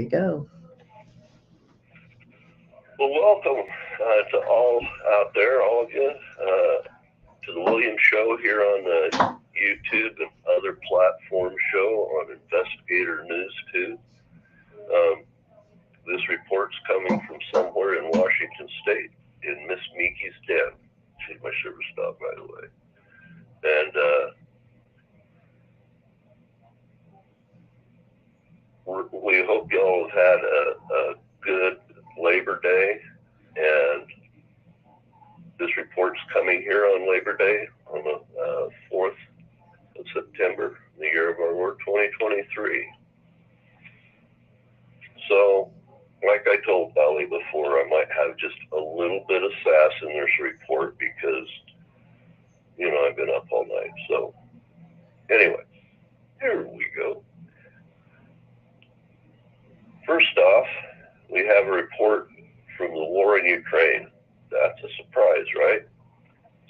you go. Well, welcome to all out there, all of you, to the Williams Show here on the YouTube and other platform show on Investigator News Tube. This report's coming from somewhere in Washington State, in Miss Miki's den. She's my service dog, by the way. And we hope y'all have had a good Labor Day. And this report's coming here on Labor Day, on the 4th of September, the year of our Lord 2023. So, like I told Dolly before, I might have just a little bit of sass in this report because, I've been up all night. So, anyway, here we go. First off, we have a report from the war in Ukraine. That's a surprise, right?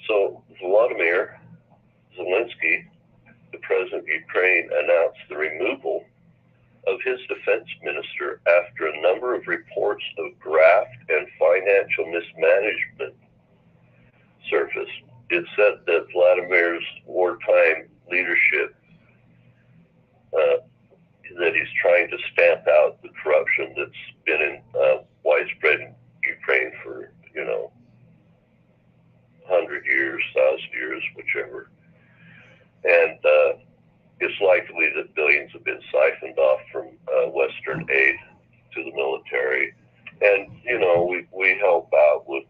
So, Volodymyr Zelensky, the president of Ukraine, announced the removal of his defense minister after a number of reports of graft and financial mismanagement surfaced. It said that Vladimir's wartime leadership, that he's trying to stamp out the corruption that's been widespread in Ukraine for, 100 years, 1,000 years, whichever. And it's likely that billions have been siphoned off from Western aid to the military. And, we help out with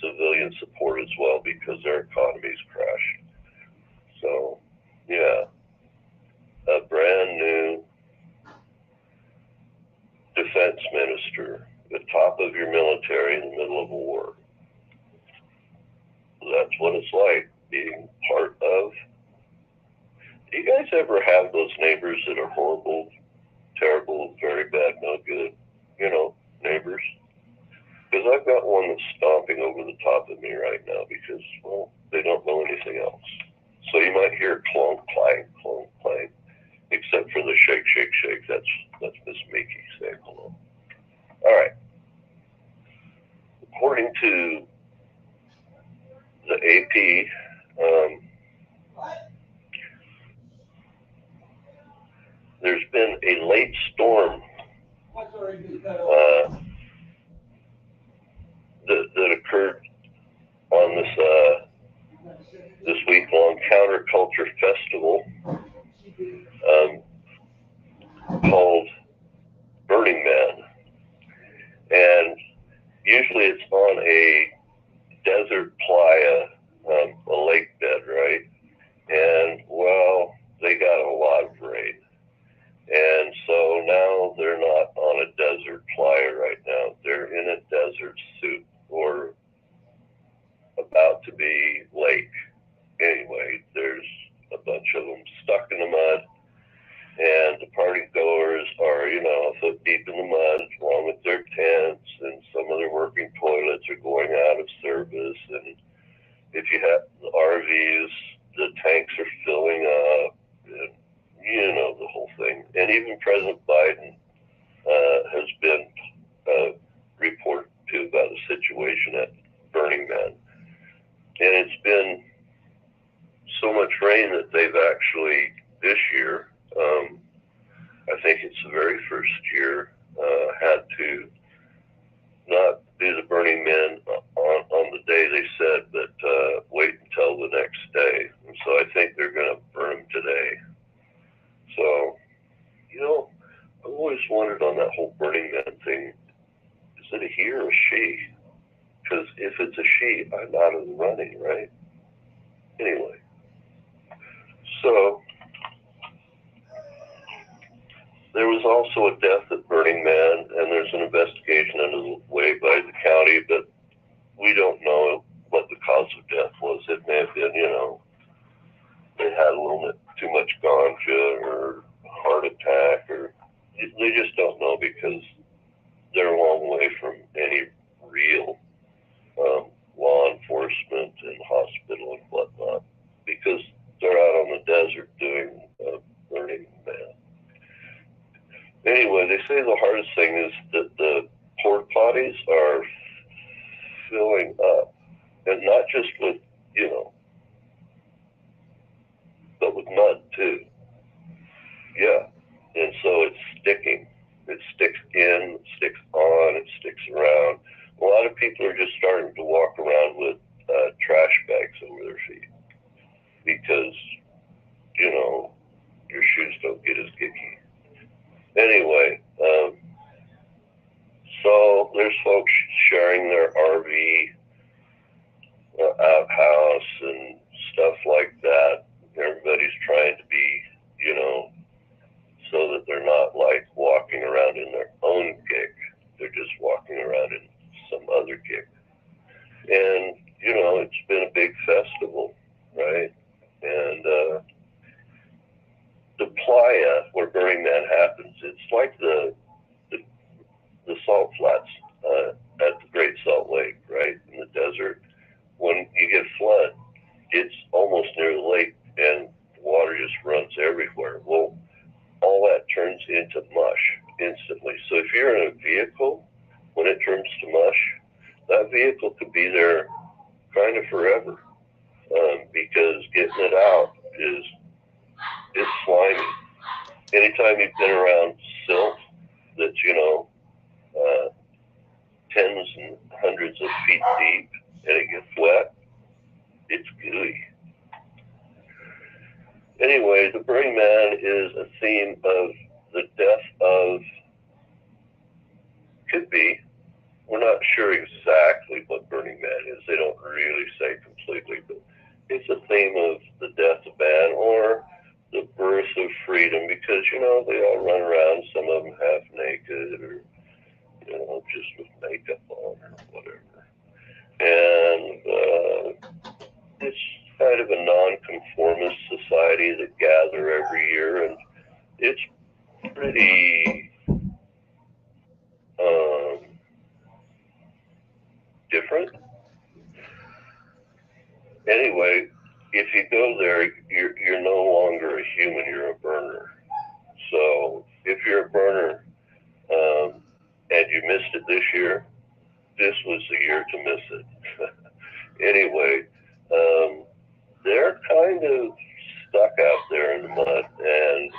civilian support as well because their economies crashed. So, yeah, a brand new defense minister, the top of your military in the middle of a war. That's what it's like being part of. Do you guys ever have those neighbors that are horrible, terrible, very bad, no good, neighbors? Because I've got one that's stomping over the top of me right now because, well, they don't know anything else. So you might hear clonk, clank, except for the shake, shake, shake. That's Miss Miki saying hello. All right. According to the AP, there's been a late storm that occurred on this week-long counterculture festival called Burning Man. And usually it's on a desert playa, a lake bed, right? And, well, they got a lot of rain. And so now they're not on a desert playa right now. They're in a desert suit or about to be lake. Anyway, there's a bunch of them stuck in the mud. And the party goers are, a foot deep in the mud along with their tents, and some of their working toilets are going out of service. And if you have the RVs, the tanks are filling up, and the whole thing. And even President Biden has been reported to about the situation at Burning Man. And it's been so much rain that they've actually, this year, I think it's the very first year, had to not do the Burning Man on the day they said, but wait until the next day. And so I think they're going to burn them today. So, I've always wondered on that whole Burning Man thing, is it a he or a she? Because if it's a she, I'm out of the running, right? Anyway, so there was also a death at Burning Man, and there's an investigation underway by the county, but we don't know what the cause of death was. It may have been, they had a little bit too much ganja or heart attack, or they just don't know because they're a long way from any real law enforcement and hospital and whatnot, because they're out on the desert doing Burning Man. Anyway, they say the hardest going up, and not just with, but with mud too. Yeah, and so it's sticking. It sticks in, sticks on, it sticks around. A lot of people are just starting to walk around with trash bags over their feet because, your shoes don't get as sticky. Anyway, so there's folks sharing their RV outhouse and stuff like that. Everybody's trying to be, so that they're not like walking around in their own gig. They're just walking around in some other gig. And, it's been a big festival, right? And the playa where Burning Man happens, it's like the salt flats at the Great Salt Lake, right, in the desert. When you get flood, it's almost near the lake and the water just runs everywhere. Well, all that turns into mush instantly. So if you're in a vehicle, when it turns to mush, that vehicle could be there kind of forever, because getting it out is slimy. Anytime you've been around silt that's, tens and hundreds of feet deep and it gets wet, it's gooey. Anyway, the Burning Man is a theme of the death of, could be, we're not sure exactly what Burning Man is. They don't really say completely, but it's a theme of the death of man or the birth of freedom, because, they all run around, some of them half naked or, just with makeup on or whatever. And it's kind of a non-conformist society that gather every year, and it's pretty different. Anyway, if you go there, you're no longer a human, you're a burner. So if you're a burner and you missed it this year, this was the year to miss it. Anyway, they're kind of stuck out there in the mud, and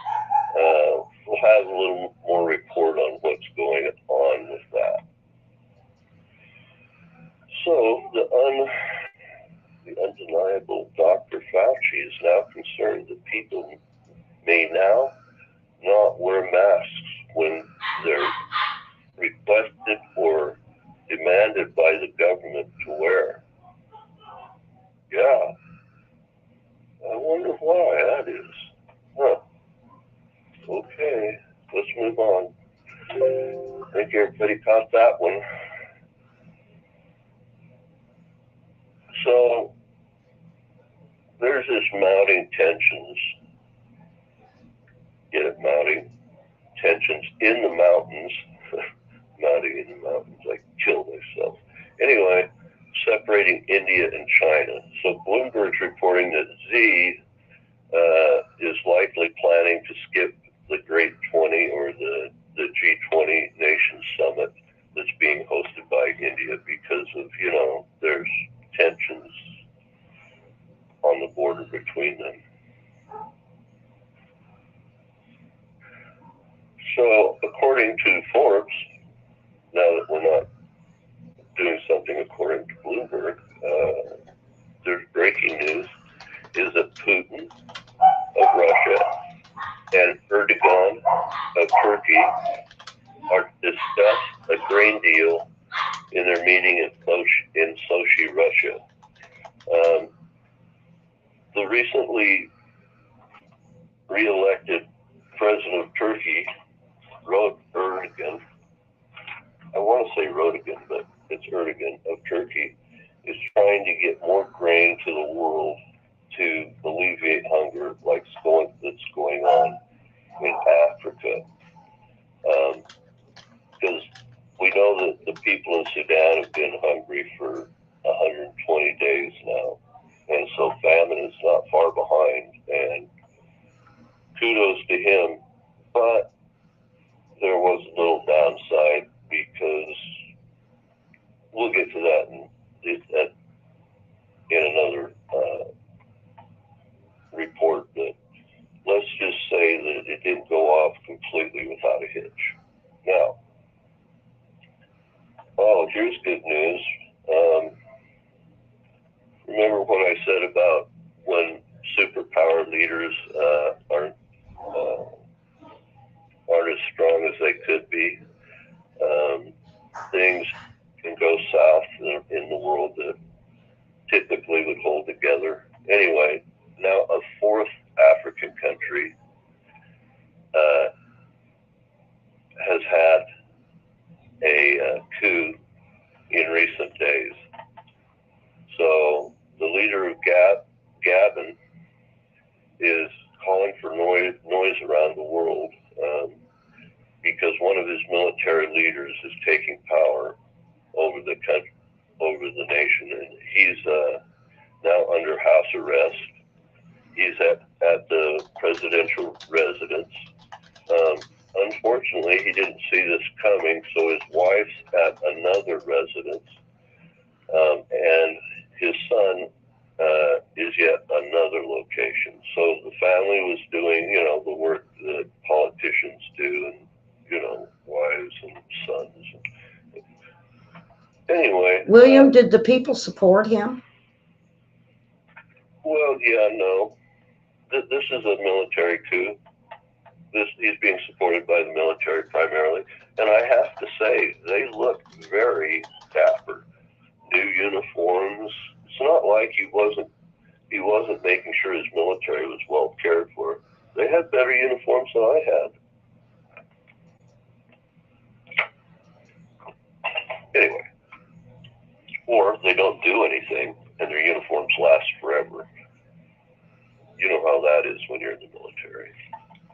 we'll have a little more report on what's going on with that. So the undeniable Dr. Fauci is now concerned that people may now not wear masks when they're requested or demanded by the government to wear. Yeah. I wonder why that is. Huh. Okay, let's move on. I think everybody caught that one. So there's this mounting tensions. Get it, mounting tensions in the mountains. Mounting in the mountains, I killed myself. Anyway, separating India and China. So Bloomberg's reporting that Xi is likely planning to skip the Great 20 or the G20 Nations Summit that's being hosted by India because of, there's tensions on the border between them. So according to Forbes, now that we're not doing something according to Bloomberg, there's breaking news, is that Putin of Russia and Erdogan of Turkey are to discuss a grain deal in their meeting in Sochi, Russia. The recently re-elected president of Turkey, Erdogan, I want to say Erdogan, but it's Erdogan of Turkey, is trying to get more grain to the world to alleviate hunger like that's going on in Africa. Because we know that the people in Sudan have been hungry for 120 days now. And so famine is not far behind. And kudos to him. But there was a little downside because we'll get to that in the remember what I said about when superpower leaders aren't as strong as they could be. Things can go south in the world that typically would hold together. Anyway, now a fourth African country has had a coup in recent days. So the leader of Gabon is calling for noise around the world because one of his military leaders is taking power over the country, over the nation, and he's now under house arrest. He's at the presidential residence. Unfortunately, he didn't see this coming, so his wife's at another residence, and his son is yet another location. So the family was doing, the work that politicians do, and, wives and sons. Anyway. William, did the people support him? Well, yeah, no. This is a military coup. He's being supported by the military primarily. And I have to say, they look very dapper. New uniforms. It's not like he wasn't making sure his military was well cared for. They had better uniforms than I had. Anyway. Or they don't do anything and their uniforms last forever. You know how that is when you're in the military.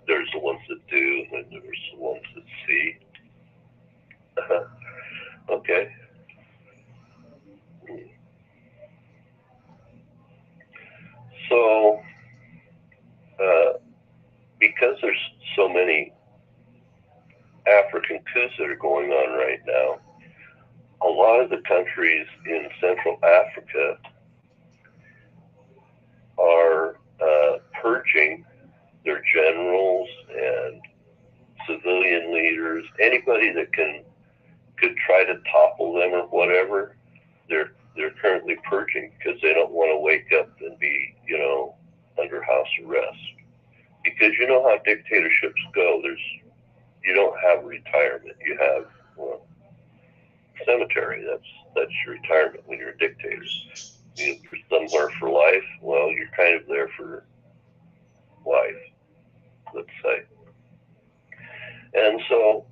There's the ones that do, and then there's the ones that see. Okay. So, because there's so many African coups that are going on right now, a lot of the countries in Central Africa are purging their generals and civilian leaders, anybody that could try to topple them or whatever. They're currently purging because they don't want to wake up and be, under house arrest. Because you know how dictatorships go. You don't have retirement. You have cemetery. That's your retirement when you're a dictator. You're somewhere for life. Well, you're kind of there for life, let's say. And so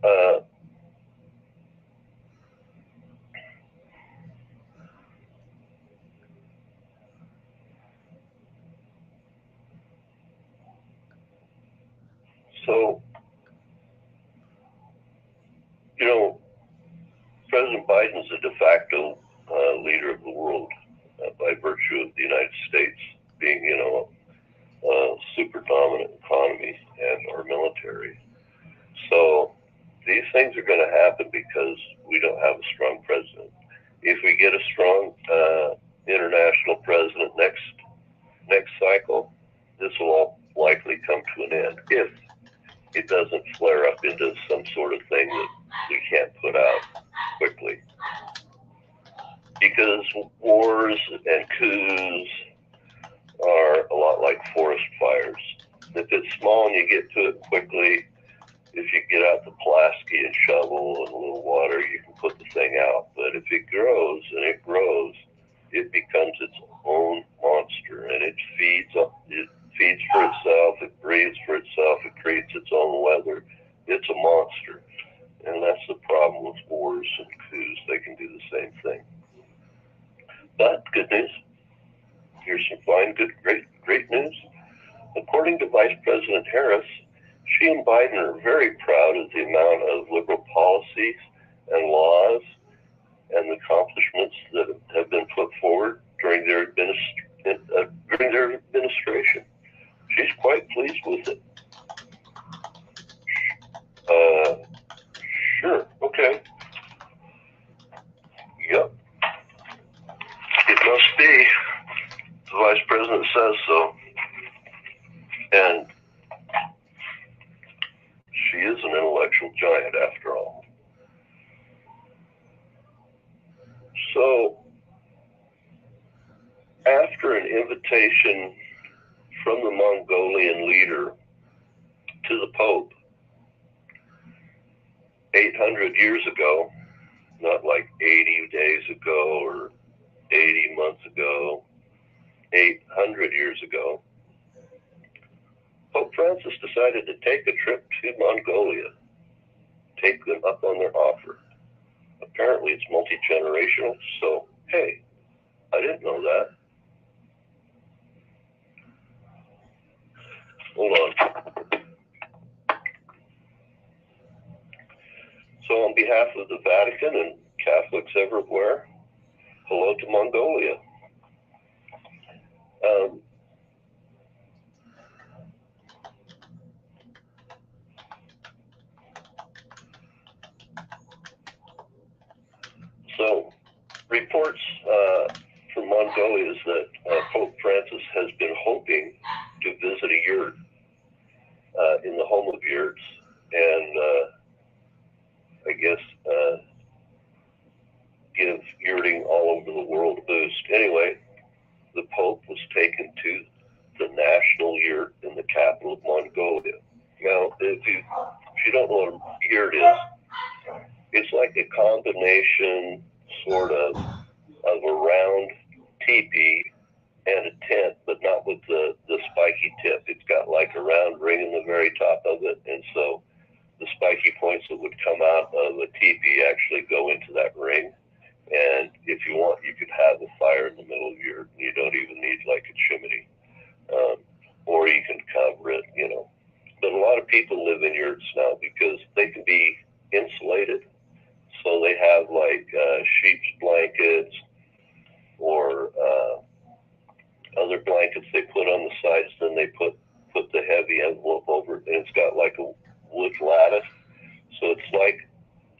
President Biden's a de facto leader of the world by virtue of the United States being, a super dominant economy and our military. So these things are going to happen because we don't have a strong president. If we get a strong international president next cycle, this will all likely come to an end if it doesn't flare up into some sort of thing that we can't put out quickly. Because wars and coups are a lot like forest fires. If it's small and you get to it quickly, if you get out the Pulaski and shovel and a little water, you can put the thing out. But if it grows and it grows, it becomes its own monster, and it feeds for itself, it breathes for itself, it creates its own weather. It's a monster. And that's the problem with wars and coups. They can do the same thing. But good news. Here's some fine, great news. According to Vice President Harris, she and Biden are very proud of the amount of liberal policies and laws and the accomplishments that have been put forward during their administration. She's quite pleased with it. Sure, okay. Yep. It must be. The Vice President says so. And she is an intellectual giant after all. So, after an invitation from the Mongolian leader to the Pope 800 years ago, not like 80 days ago or 80 months ago, 800 years ago, Pope Francis decided to take a trip to Mongolia, take them up on their offer. Apparently it's multi-generational, so hey, I didn't know that. Hold on. So on behalf of the Vatican and Catholics everywhere, hello to Mongolia. So reports from Mongolia is that Pope Francis has been hoping to visit a yurt in the home of yurts and I guess give yurting all over the world a boost. Anyway, the Pope was taken to the national yurt in the capital of Mongolia. Now, if you don't know what a yurt is, it's like a combination sort of a round teepee and a tent, but not with the spiky tip. It's got like a round ring in the very top of it, and so the spiky points that would come out of a teepee actually go into that ring. And if you want, you could have a fire in the middle of your, you don't even need like a chimney. Or you can cover it, you know. But a lot of people live in yurts now because they can be insulated. So they have like sheep's blankets or other blankets they put on the sides. Then they put the heavy envelope over it, and it's got like a wood lattice. So it's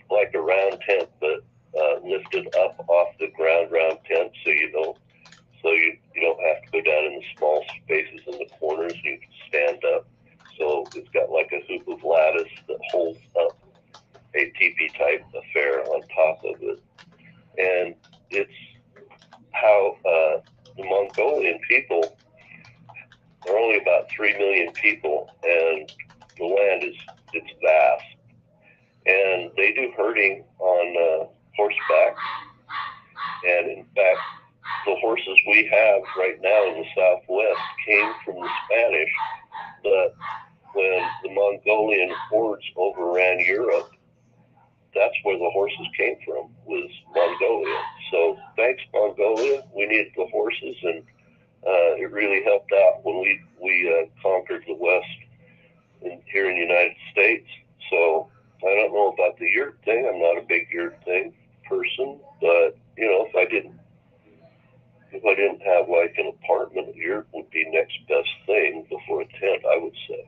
like a round tent, but lifted up off the ground, round tent, so you don't have to go down in the small spaces in the corners. You can stand up. So it's got like a hoop of lattice that holds up a teepee type affair on top of it. And it's how the Mongolian people are only about 3 million people, and the land it's vast. And they do herding on horseback. And in fact, the horses we have right now in the Southwest came from the Spanish, but when the Mongolian hordes overran Europe, that's where the horses came from, was Mongolia. So thanks, Mongolia. We needed the horses, and it really helped out when we conquered the West here in the United States. So I don't know about the yurt thing. I'm not a big yurt thing person, but you know, if I didn't have like an apartment, a yurt would be next best thing before a tent, I would say.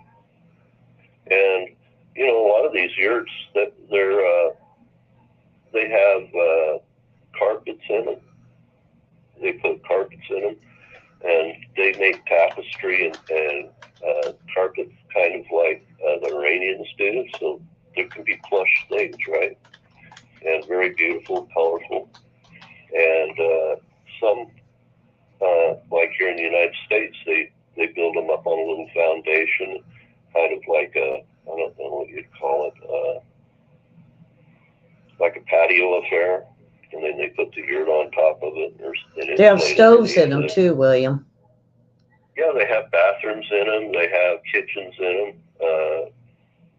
And you know, a lot of these yurts that they have carpets in them. They put carpets in them, and they make tapestry and carpets kind of like the Iranians do. So there can be plush things, right? And very beautiful, colorful. And some, like here in the United States, they build them up on a little foundation, kind of like I don't know what you'd call it, like a patio affair, and then they put the yurt on top of it. They have stoves in them too, William. Yeah, they have bathrooms in them. They have kitchens in them.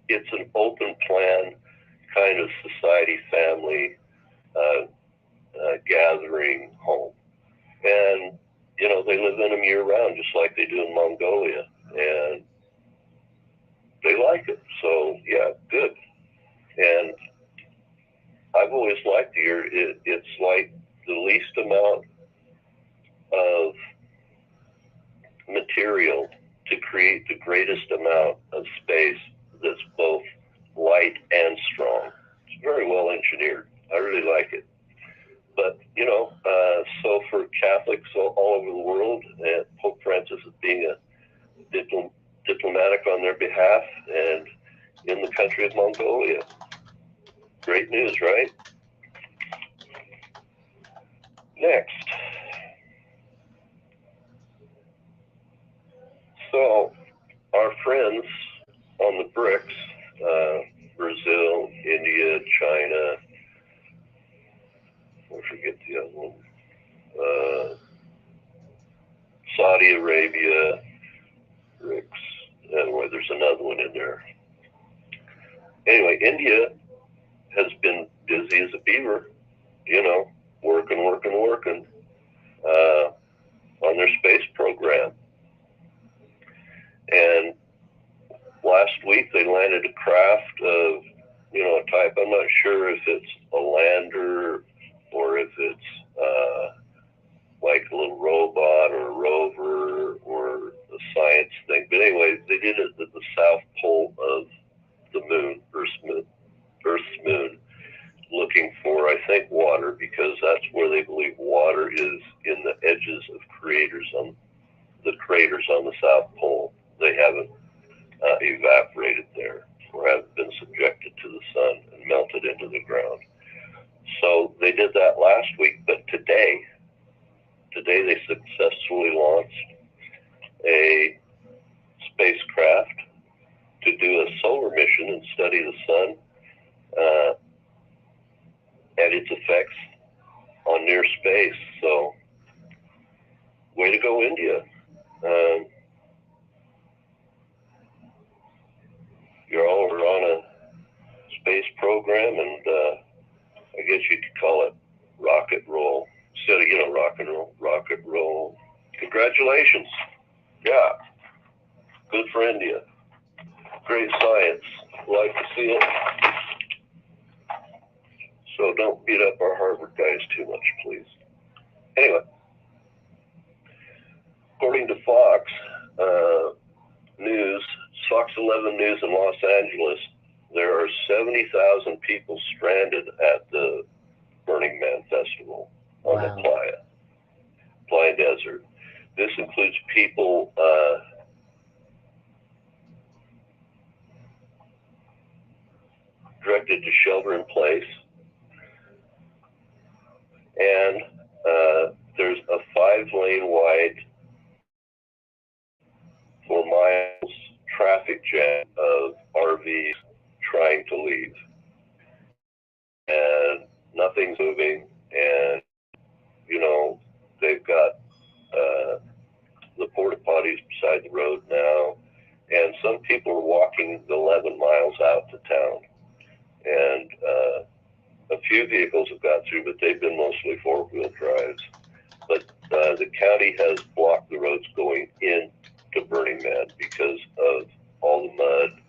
It's an open plan kind of society, family gathering home. And, you know, they live in them year round, just like they do in Mongolia. And they like it. So, yeah, good. And I've always liked the yurt. It's like the least amount of material to create the greatest amount of space that's both light and strong. It's very well engineered. I really like it. But, you know, so for Catholics all over the world, Pope Francis is being a diplomatic on their behalf and in the country of Mongolia. Great news, right? Next. Saudi Arabia, BRICS. Anyway, there's another one in there. Anyway, India has been busy as a beaver, working on their space program. And last week they landed a craft of, a type, I'm not sure if it's a lander or if it's like a little robot or a rover or a science thing. But anyway, they did it at the south pole of the moon, Earth's moon, looking for, I think, water, because that's where they believe water is, in the edges of craters on the South Pole. They haven't evaporated there or haven't been subjected to the sun and melted into the ground. So they did that last week, but today they successfully launched a spacecraft to do a solar mission and study the sun and its effects on near space. So, way to go, India. You're all on a space program, and I guess you could call it rocket roll. Instead of, rocket roll. Congratulations. Yeah. Good for India. Great science. Like to see it. So don't beat up our Harvard guys too much, please. Anyway, according to Fox News, Fox 11 News in Los Angeles, there are 70,000 people stranded at the Burning Man Festival on the Playa Desert. This includes people directed to shelter in place, and there's a 5-lane wide, 4 miles traffic jam of RVs trying to leave, and nothing's moving, and they've got the porta potties beside the road now, and some people are walking 11 miles out to town, and a few vehicles have got through, but they've been mostly 4-wheel drives. But the county has blocked the roads going in to Burning Man because of all the mud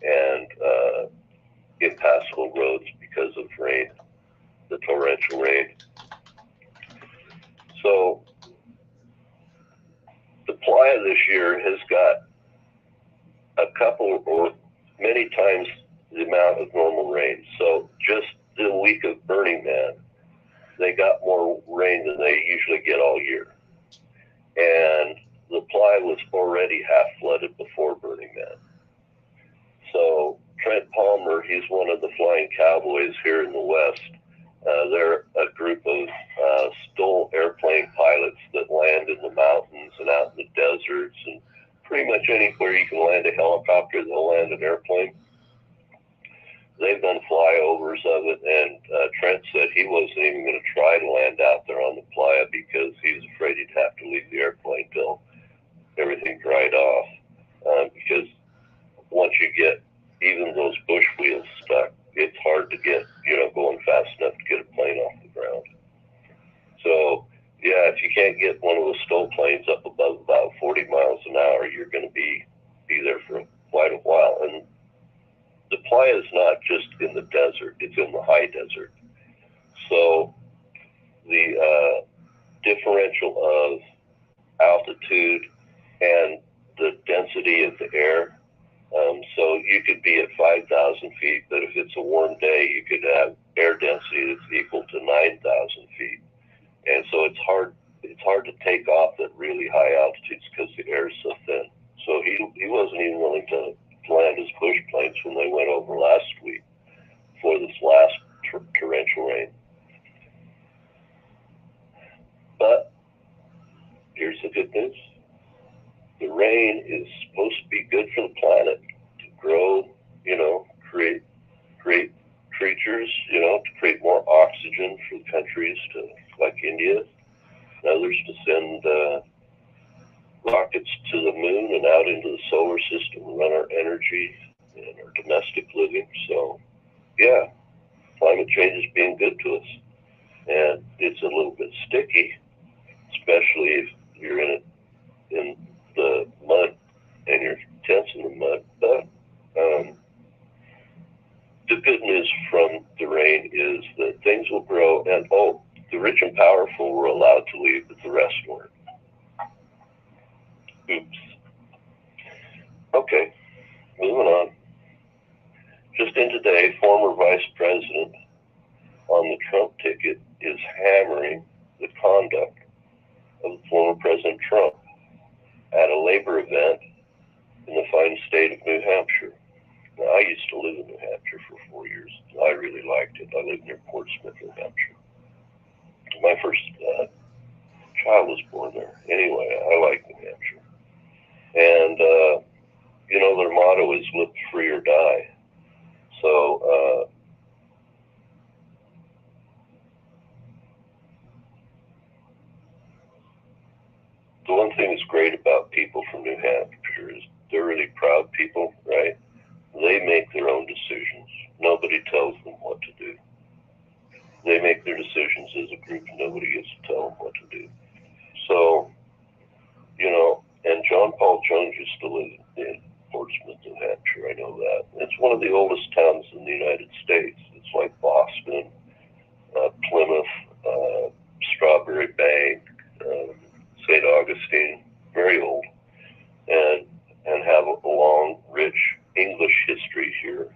and impassable roads because of rain, the torrential rain. So the Playa this year has got a couple or many times the amount of normal rain. So just the week of Burning Man, they got more rain than they usually get all year. And the Playa was already half flooded before Burning Man. So Trent Palmer, he's one of the Flying Cowboys here in the West. They're a group of STOL airplane pilots that land in the mountains and out in the deserts, and pretty much anywhere you can land a helicopter, they'll land an airplane. They've done flyovers of it, and Trent said he wasn't even going to try to land out there on the Playa because he was afraid he'd have to leave the airplane till everything dried off. Because once you get even those bush wheels stuck, it's hard to get, going fast enough to get a plane off the ground. So, yeah, if you can't get one of those STOL planes up above about 40 miles an hour, you're going to be there for quite a while. And the Playa is not just in the desert, it's in the high desert. So the differential of altitude and the density of the air, so you could be at 5,000 feet, but if it's a warm day, you could have air density that's equal to 9,000 feet. And so it's hard to take off at really high altitudes because the air is so thin. So he wasn't even willing to land his bush planes when they went over last week for this last torrential rain. But here's the good news. The rain is supposed to be good for the planet, to grow, create creatures, to create more oxygen for countries like India and others to send rockets to the moon and out into the solar system and run our energy and our domestic living. So, yeah, climate change is being good to us. And it's a little bit sticky, especially if you're in the mud and your tent's in the mud. But the good news from the rain is that things will grow, and the rich and powerful were allowed to leave, but the rest weren't. Oops. Okay, moving on. Just in today, former Vice President on the Trump ticket is hammering the conduct of former President Trump at a labor event in the fine state of New Hampshire. Now, I used to live in New Hampshire for 4 years. I really liked it. I lived near Portsmouth, New Hampshire. My first child was born there. Anyway, I like New Hampshire. And, their motto is live free or die. So, the one thing that's great about people from New Hampshire is they're really proud people, right? They make their own decisions. Nobody tells them what to do. They make their decisions as a group, and nobody gets to tell them what to do. So, and John Paul Jones used to live in Portsmouth, New Hampshire. I know that. It's one of the oldest towns in the United States. It's like Boston, Plymouth, Strawberry Bank, St. Augustine, very old, and have a long, rich English history here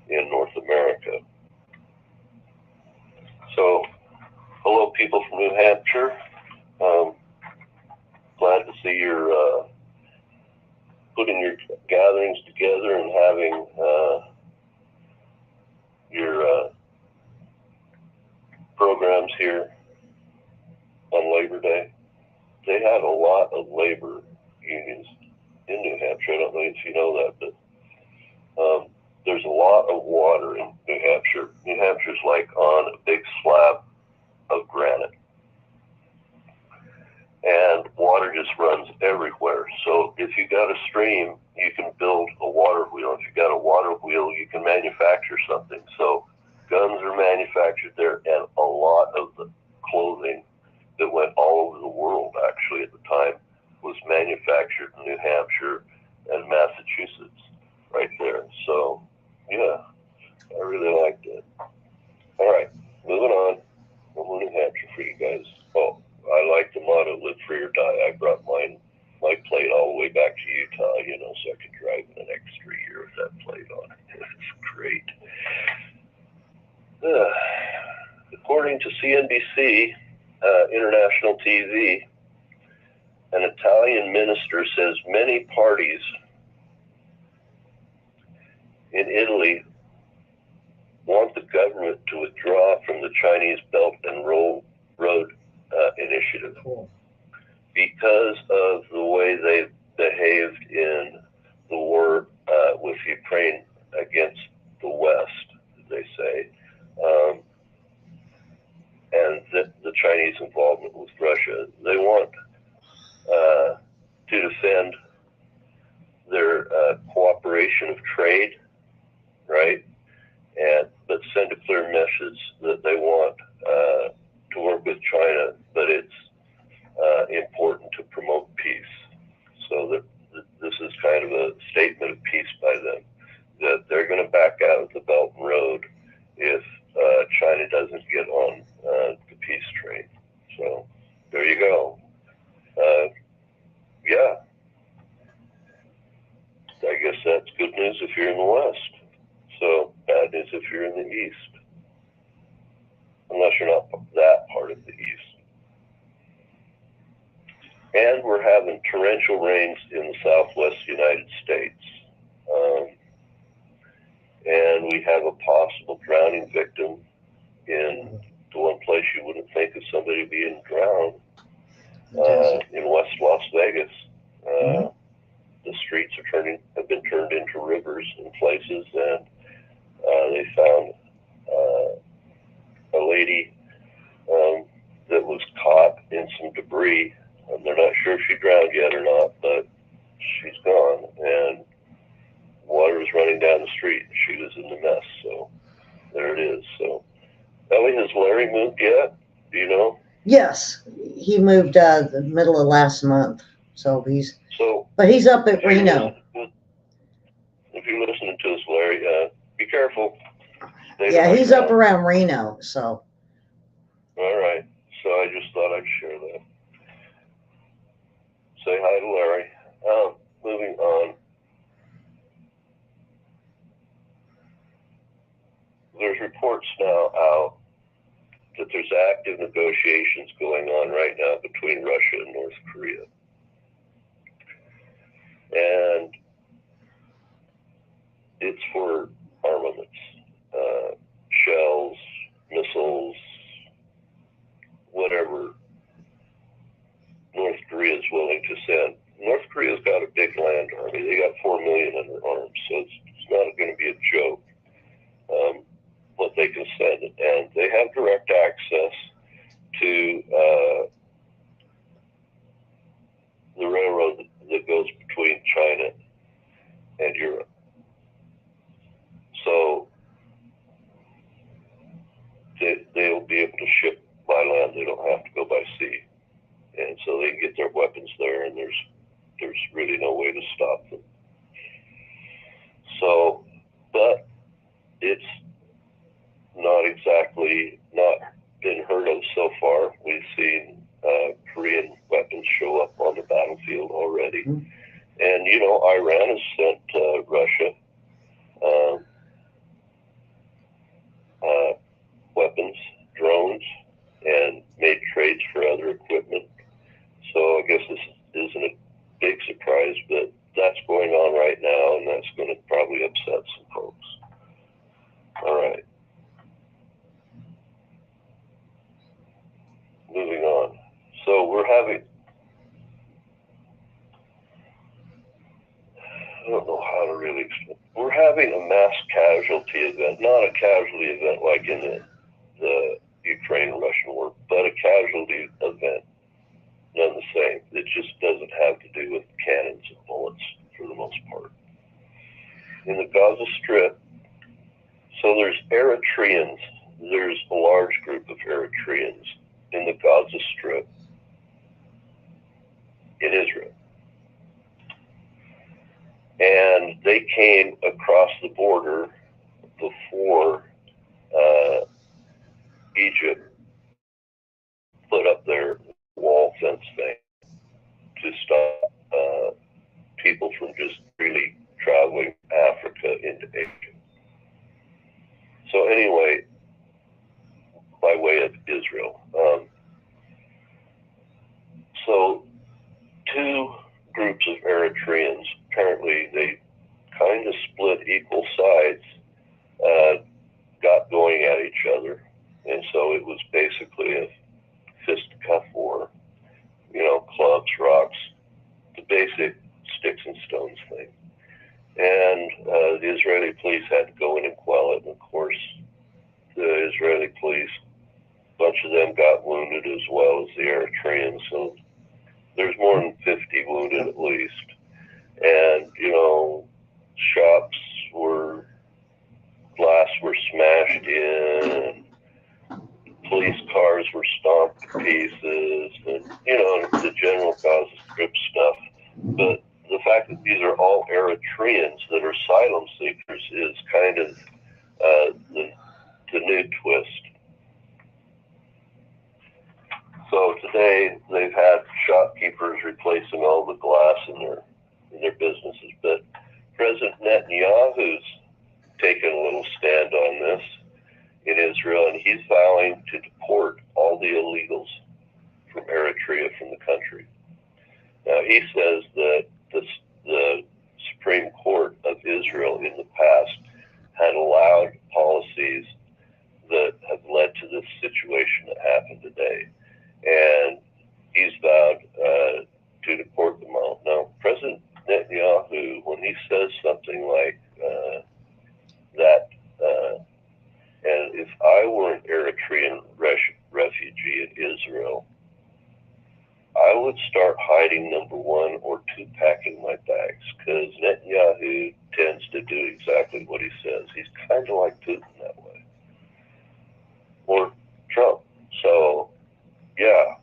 in North America. So, hello, people from New Hampshire. Glad to see you're putting your gatherings together and having your programs here on Labor Day. They have a lot of labor unions in New Hampshire. I don't know if you know that, but there's a lot of water in New Hampshire. New Hampshire's like on a big slab of granite. And water just runs everywhere. So if you got a stream, you can build a water wheel. If you got a water wheel, you can manufacture something. So guns are manufactured there, and a lot of the clothing that went all over the world, actually, at the time, was manufactured in New Hampshire and Massachusetts, right there. So, yeah, I really liked it. All right, moving on. One New Hampshire for you guys. Oh, I like the motto, live free or die. I brought my plate all the way back to Utah, so I could drive in an extra year with that plate on it. It's great. According to CNBC, international TV, an Italian minister says many parties in Italy want the government to withdraw from the Chinese Belt and Road Initiative because of the way they've behaved in the war with Ukraine against the West, they say, and the Chinese involvement with Russia. They want to defend their cooperation of trade, right? But send a clear message that they want to work with China, but it's important to promote peace. So this is kind of a statement of peace by them, that they're going to back out of the Belt and Road if China doesn't get on the peace train. So there you go. Yeah, I guess that's good news if you're in the West. So bad news if you're in the East, unless you're not that part of the East. And we're having torrential rains in the Southwest United States. And we have a possible drowning victim in the one place you wouldn't think of somebody being drowned, in West Las Vegas. The streets have been turned into rivers in places, and they found a lady that was caught in some debris. They're not sure sure if she drowned yet or not, but she's gone, and water is running down the street. She was in the mess, so there it is. So, Ellie, has Larry moved yet? Do you know? Yes, he moved the middle of last month, so but he's up at Reno. If you're listening to us, Larry, be careful. Yeah, he's up around Reno, so. All right. So I just thought I'd share that. Say hi to Larry. Moving on. There's reports now out that there's active negotiations going on right now between Russia and North Korea. And it's for armaments, shells, missiles, whatever North Korea is willing to send. North Korea's got a big land army. They got 4 million under arms, so it's not going to be a joke what they can send. And they have direct access to the railroad that goes between China and Europe. So they'll be able to ship by land. They don't have to go by sea. And so they can get their weapons there, and there's really no way to stop them. So, but it's not been heard of so far. We've seen Korean weapons show up on the battlefield already. Mm-hmm. And, you know, Iran has sent Russia weapons, drones, and made trades for other equipment. So I guess this isn't a big surprise, but that's going on right now, and that's going to probably upset some folks. All right. Moving on. So we're having, I don't know how to really explain. We're having a mass casualty event, not a casualty event like in the Ukraine-Russian war, but a casualty event, none the same. It just doesn't have to do with cannons and bullets for the most part. In the Gaza Strip, so there's Eritreans. There's a large group of Eritreans in the Gaza Strip in Israel. And they came across the border before Egypt put up their wall fence thing to stop people from just really traveling Africa into Asia. So anyway, by way of Israel. So two groups of Eritreans, apparently they kind of split equal sides, got going at each other. And so it was basically a fisticuff war, you know, clubs, rocks, the basic sticks and stones thing. And the Israeli police had to go in and quell it. And of course, the Israeli police, a bunch of them got wounded as well as the Eritreans. So there's more than 50 wounded at least. And, you know, shops glass were smashed in, and police cars were stomped to pieces, and, you know, the general Gaza Strip stuff. But the fact that these are all Eritreans that are asylum seekers is kind of the new twist. So today they've had shopkeepers replacing all the glass in their businesses, but President Netanyahu's taken a little stand on this in Israel, and he's vowing to deport all the illegals from Eritrea from the country. Now, he says that the Supreme Court of Israel in the past had allowed policies that have led to this situation that happened today, and he's vowed to deport them all. Now, President Netanyahu, when he says something like that, and if I were an Eritrean refugee in Israel, I would start hiding, number one, or two, packing my bags, because Netanyahu tends to do exactly what he says. He's kind of like Putin that way, or Trump. So, yeah,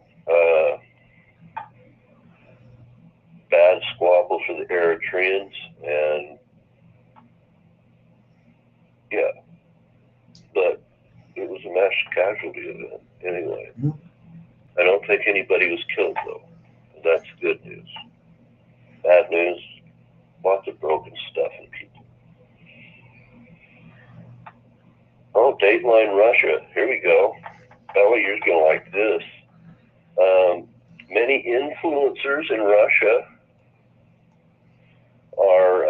bad squabble for the Eritreans, and yeah, but it was a mass casualty event anyway. Mm-hmm. I don't think anybody was killed, though. That's good news. Bad news, lots of broken stuff in people. Oh, Dateline Russia. Here we go. Bella, you're going to like this. Many influencers in Russia are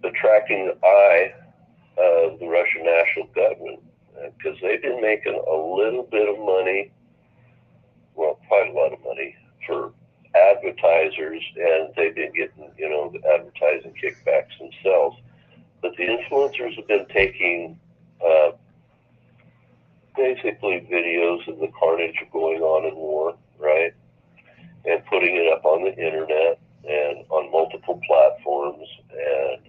attracting the eye of the Russian national government, because they've been making a little bit of money, well, quite a lot of money, for advertisers, and they've been getting, the advertising kickbacks themselves. But the influencers have been taking basically videos of the carnage going on in war, right? And putting it up on the internet and on multiple platforms, and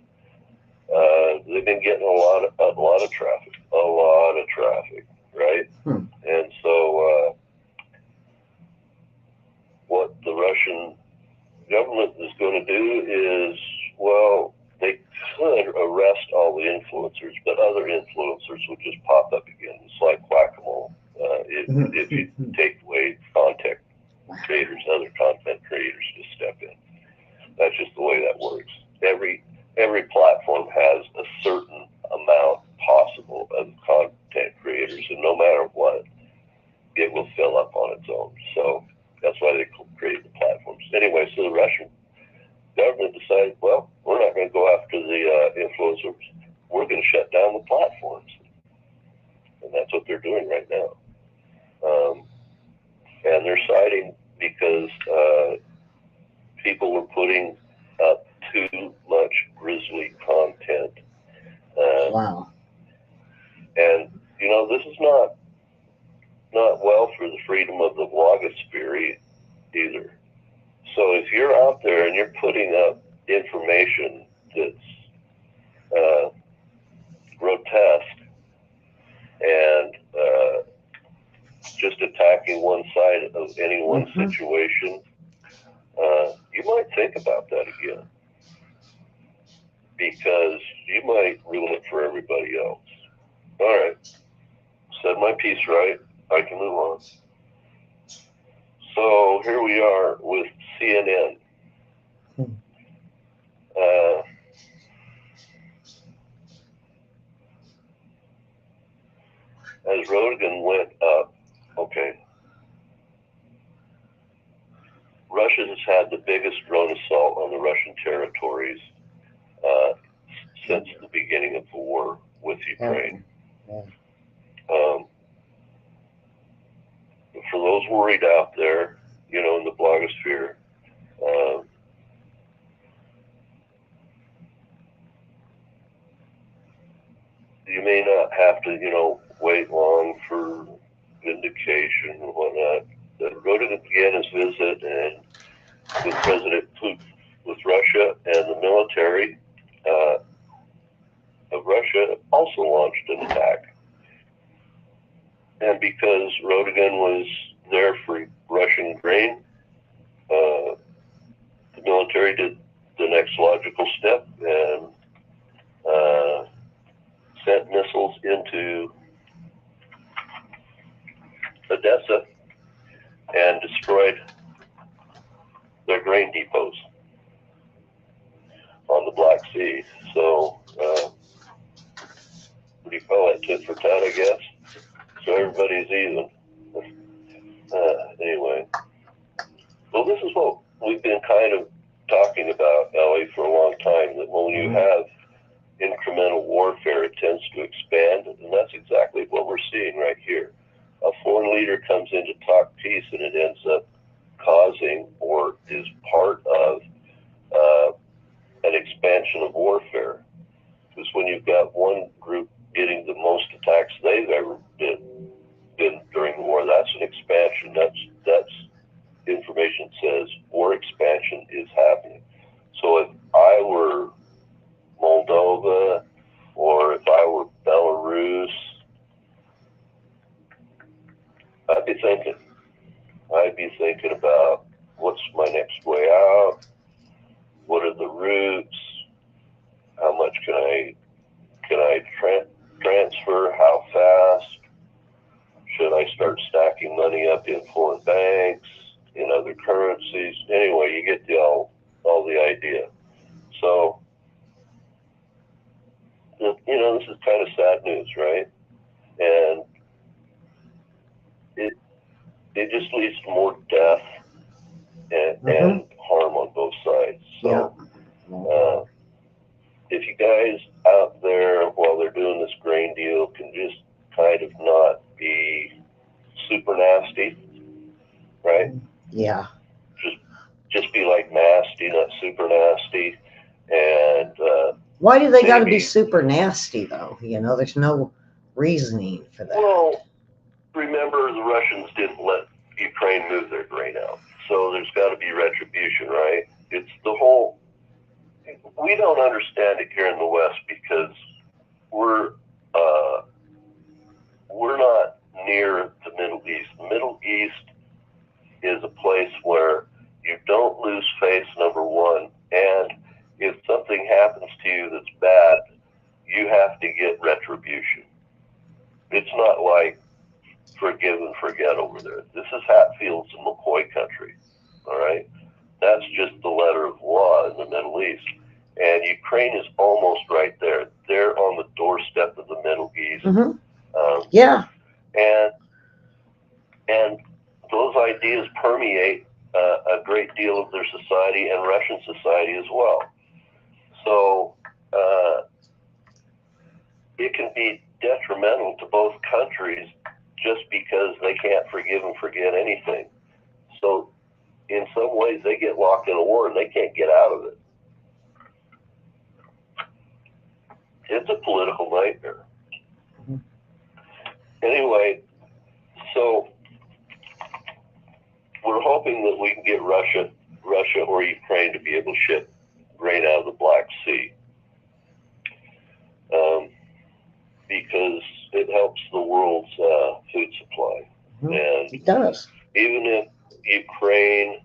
they've been getting a lot of traffic, right? And so what the Russian government is going to do is, well, they could arrest all the influencers, but other influencers will just pop up again. It's like whack-a-mole. If you take away content creators, other content creators just step in. That's just the way that works. Every platform has a certain amount possible of content creators, and no matter what, it will fill up on its own. So that's why they create the platforms. Anyway, so the Russian government decided, well, we're not going to go after the influencers. We're going to shut down the platforms. And that's what they're doing right now. And they're citing because people were putting up too much grisly content. Wow. And, this is not well for the freedom of the blogosphere either. So if you're out there and you're putting up information that's grotesque and just attacking one side of any one situation, you might think about that again, because you might ruin it for everybody else. All right, said my piece, right? I can move on. So here we are with CNN. As Rodigan went up, okay, Russia has had the biggest drone assault on the Russian territories since the beginning of the war with Ukraine. For those worried out there, in the blogosphere, you may not have to, wait long for vindication and whatnot. Rodigan began his visit and with President Putin, with Russia, and the military of Russia also launched an attack. And because Rodigan was there for Russian grain, the military did the next logical step and sent missiles into Odessa and destroyed their grain depots on the Black Sea. So, what do you call it? Tit for tat, I guess. So everybody's even. Anyway, well, this is what we've been kind of talking about, Ellie, for a long time, that when you have incremental warfare, it tends to expand, and that's exactly what we're seeing right here. A foreign leader comes in to talk peace, and it ends up causing or is part of an expansion of warfare. Because when you've got one group getting the most attacks they've ever been been during the war. That's an expansion. That's information says war expansion is happening. So if I were Moldova or if I were Belarus, I'd be thinking about what's my next way out, what are the routes, how much can I transfer, how fast, should I start stacking money up in foreign banks, in other currencies? Anyway, you get all the idea. So, this is kind of sad news, right? And it just leads to more death and harm on both sides. So, if you guys out there, while they're doing this grain deal, can just kind of not be super nasty, right? Yeah. Just be like nasty, not super nasty. And why do they got to be super nasty, though? There's no reasoning for that. Well, remember, the Russians didn't let Ukraine move their grain out, so there's got to be retribution, right? It's the whole. We don't understand it here in the West because we're not near the Middle East. The Middle East is a place where you don't lose face, number one, and if something happens to you that's bad, you have to get retribution. It's not like forgive and forget over there. This is Hatfields and McCoy country, all right? That's just the letter of law in the Middle East. And Ukraine is almost right there. They're on the doorstep of the Middle East. Yeah. And those ideas permeate a great deal of their society and Russian society as well. So it can be detrimental to both countries just because they can't forgive and forget anything. So in some ways they get locked in a war and they can't get out of it. It's a political nightmare. Anyway, so we're hoping that we can get Russia or Ukraine to be able to ship grain out of the Black Sea, because it helps the world's food supply. And it does. Even if Ukraine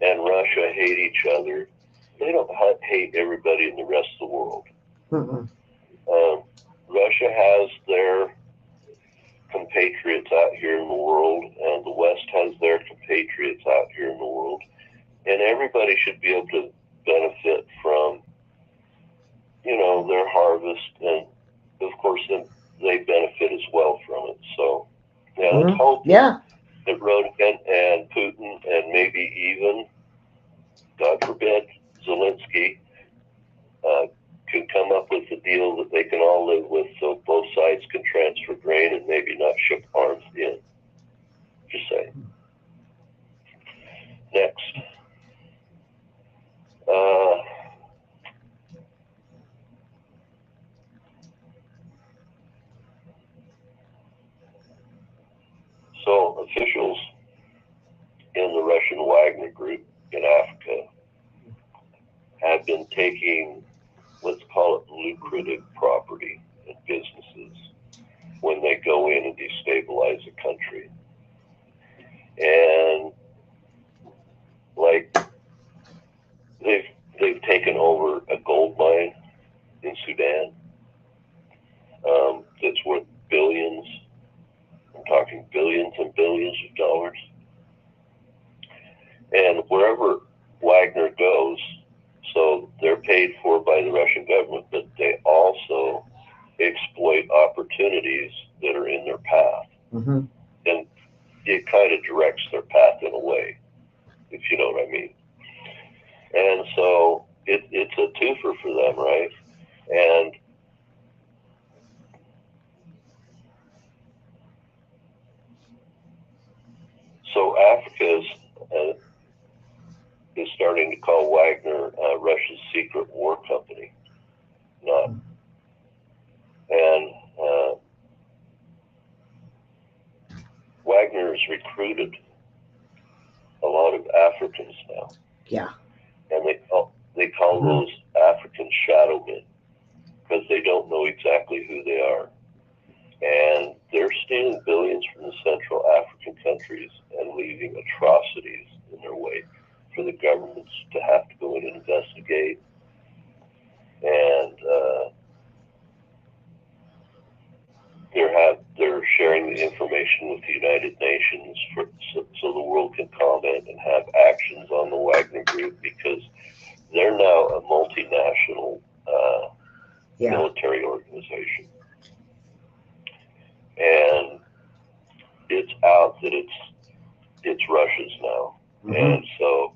and Russia hate each other, they don't hate everybody in the rest of the world. Russia has their compatriots out here in the world, and the West has their compatriots out here in the world, and everybody should be able to benefit from, their harvest, and of course they benefit as well from it. So, let's hope that Rodigan and Putin and maybe even, God forbid, Zelensky can come up with a deal that they can all live with, so both sides can transfer grain and maybe not ship arms in. Just saying. Next. So officials in the Russian Wagner Group in Africa have been taking, let's call it, lucrative property and businesses when they go in and destabilize a country. And like they've taken over a gold mine in Sudan that's worth billions. I'm talking billions and billions of dollars. And wherever Wagner goes, so they're paid for by the Russian government, but they also exploit opportunities that are in their path. And it kind of directs their path in a way, if you know what I mean. And so it's a twofer for them, right? And so Africa is starting to call Wagner Russia's secret war company. And Wagner has recruited a lot of Africans now. Yeah. And they call those African shadow men because they don't know exactly who they are. And they're stealing billions from the Central African countries and leaving atrocities in their wake for the governments to have to go in and investigate. And they're sharing the information with the United Nations so the world can comment and have actions on the Wagner Group, because they're now a multinational military organization. And it's out that it's Russia's now. And so,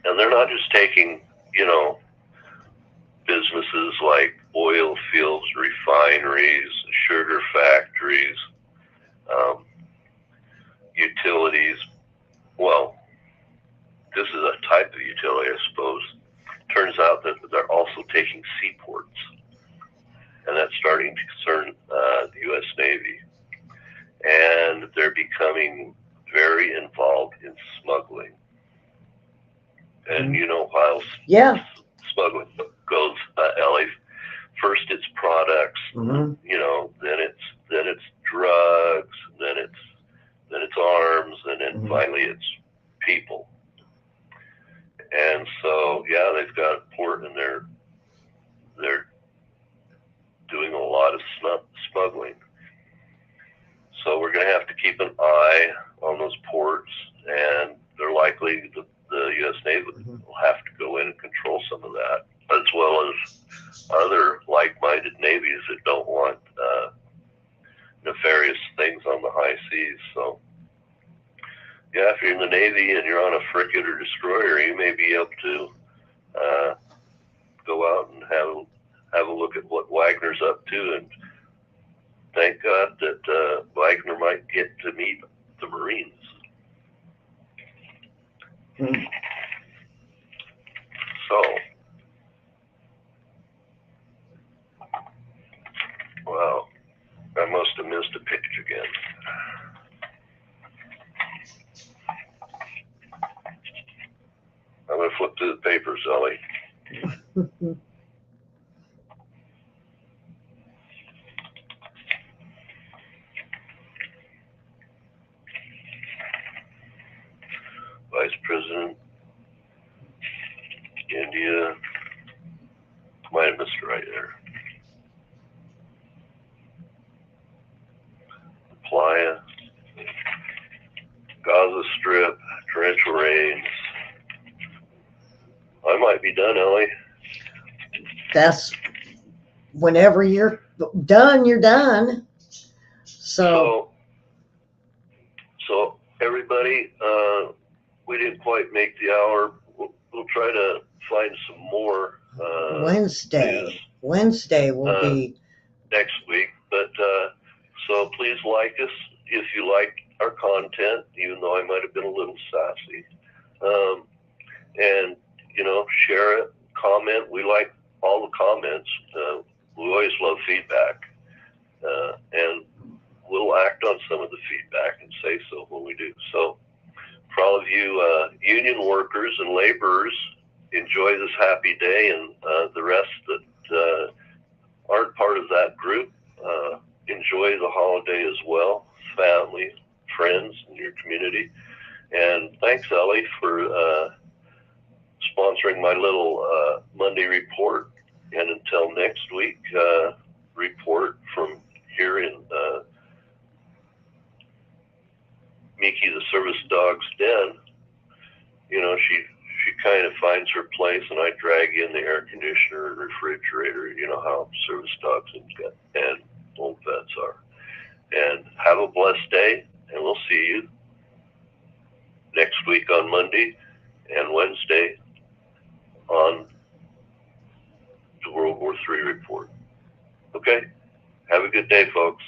and they're not just taking, businesses like oil fields, refineries, sugar factories, utilities. Well, this is a type of utility, I suppose. Turns out that they're also taking seaports, and that's starting to concern the U.S. Navy. And they're becoming very involved in smuggling. And you know how smuggling goes, Ellie. First it's products, then it's drugs, then it's arms, and then finally it's people. And so they've got a port, and they're doing a lot of smuggling. So we're going to have to keep an eye on those ports, and they're likely the U.S. Navy will have to go in and control some of that, as well as other like-minded navies that don't want nefarious things on the high seas. So, if you're in the Navy and you're on a frigate or destroyer, you may be able to go out and have a look at what Wagner's up to, and thank God that Wagner might get to meet the Marines. So, wow, I must have missed a page again. I'm going to flip through the papers, Ellie. Vice President, India, might have missed it right there. Playa, Gaza Strip, torrential rains. I might be done, Ellie. That's whenever you're done, you're done. So everybody, we didn't quite make the hour. We'll try to find some more. Wednesday will be next week. But so please like us if you like our content, even though I might have been a little sassy. And share it, comment. We like all the comments. We always love feedback, and we'll act on some of the feedback and say so when we do. So for all of you union workers and laborers, enjoy this happy day, and the rest that aren't part of that group, enjoy the holiday as well, family, friends, and your community. And thanks, Ellie, for sponsoring my little Monday report. And until next week, report from here in Miki the service dog's den. She kind of finds her place, and I drag in the air conditioner and refrigerator. You know how service dogs and old vets are. And have a blessed day, and we'll see you next week on Monday and Wednesday on the World War III report. Okay? Have a good day, folks.